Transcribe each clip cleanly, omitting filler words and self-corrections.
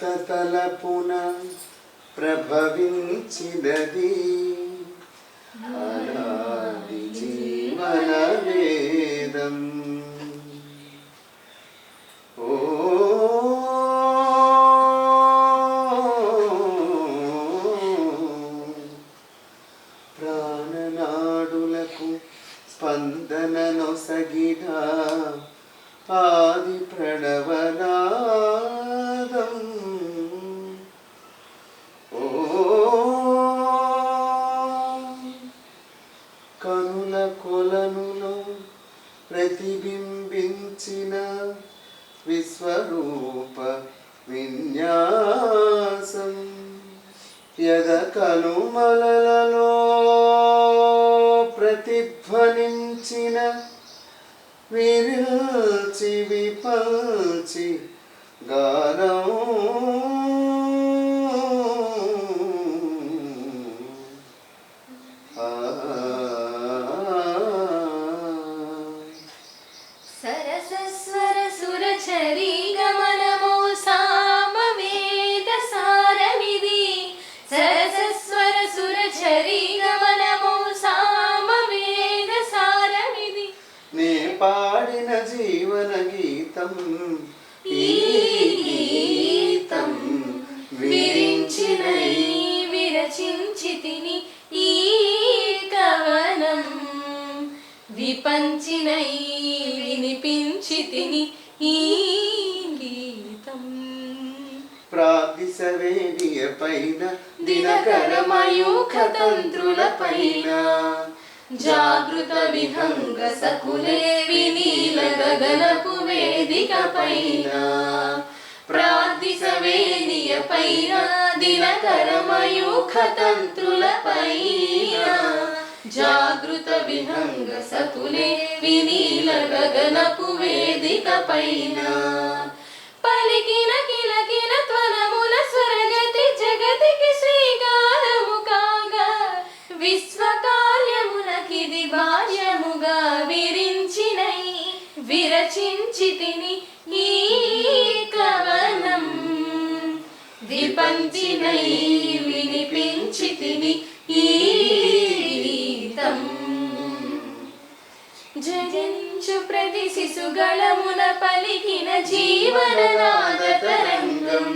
లత తలపున ప్రభవించినది అనాది జీవన వేదం. ఓ ప్రాణనాడులకు స్పందననొసగిన ఆది ప్రణవనాదం. ఓ కనుల కొలనులో ప్రతిబింబించిన విశ్వరూప విన్యాసం. యద కనుమలలో ప్రతిధ్వనించిన విరిల్చి విపల్చి గానం. సరసస్వర సురచరీ గమనమో సామవేద సారమిది. సరసస్వర సురచరీ గమనమో సామవేద సారమిది. నే పాడిన జీవన గీతం ఈ గీతం విరించినై విరచించితిని ఈ కవనం. విపంచినై వినిపించితిని ఈ గీతం. ప్రాదిశవేణియ పైన దినకరమయూఖ తంత్రుల పైన జాగృత విహంగ సకులే వినీల గగనపు వేదిక పైన. ప్రాదిశవేణియ పైన దినకరమయూఖ తంత్రుల పైన జాగృత విహంగ సతులే వినీల గగనపు వేదిక పైన. పలికిన కిలకిల త్వనముల స్వరగతి జగతికి శ్రీకారము కాగా. విశ్వకార్యములకిది బాహ్యముగా విరించినై విరచించితిని ఈ కవనం. విపంచినై వినిపించితిని ఈ గీతం. జగించు ప్రతి శిశుగళమున పలికిన జీవననాద తరంగం.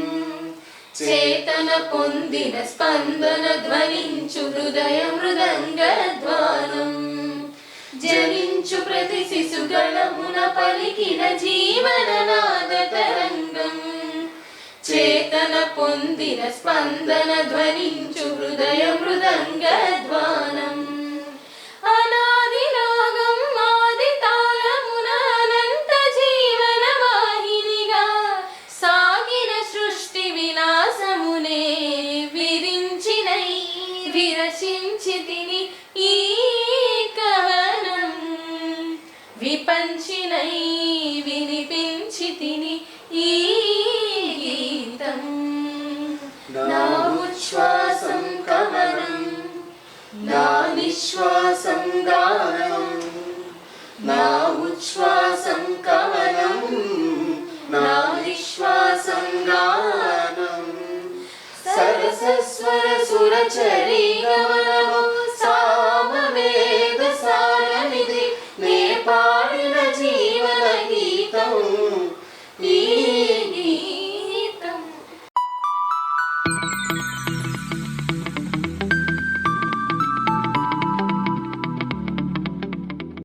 చేతన పొందిన స్పందన ధ్వనించు హృదయ మృదంగ ధ్వానం. జనించు ప్రతి శిశుగళమున పలికిన జీవననాద తరంగం. చేతన పొందిన స్పందన ధ్వనించు హృదయ మృదంగ ధ్వానం. అనాది రాగం ఆది తాళమున అనంత జీవన వాహినిగా సాగిన సృష్టి విలాసమునే విరించినై విరచించితిని ఈ కవనం. విపంచినై వినిపించితిని ఈ గీతం. నా ఉచ్ఛ్వాసం కవనం నా నిశ్వాసం గానం. నా ఉచ్ఛ్వాసం కవనం నా నిశ్వాసం గానం. సరసస్వర సురచరీ గమనం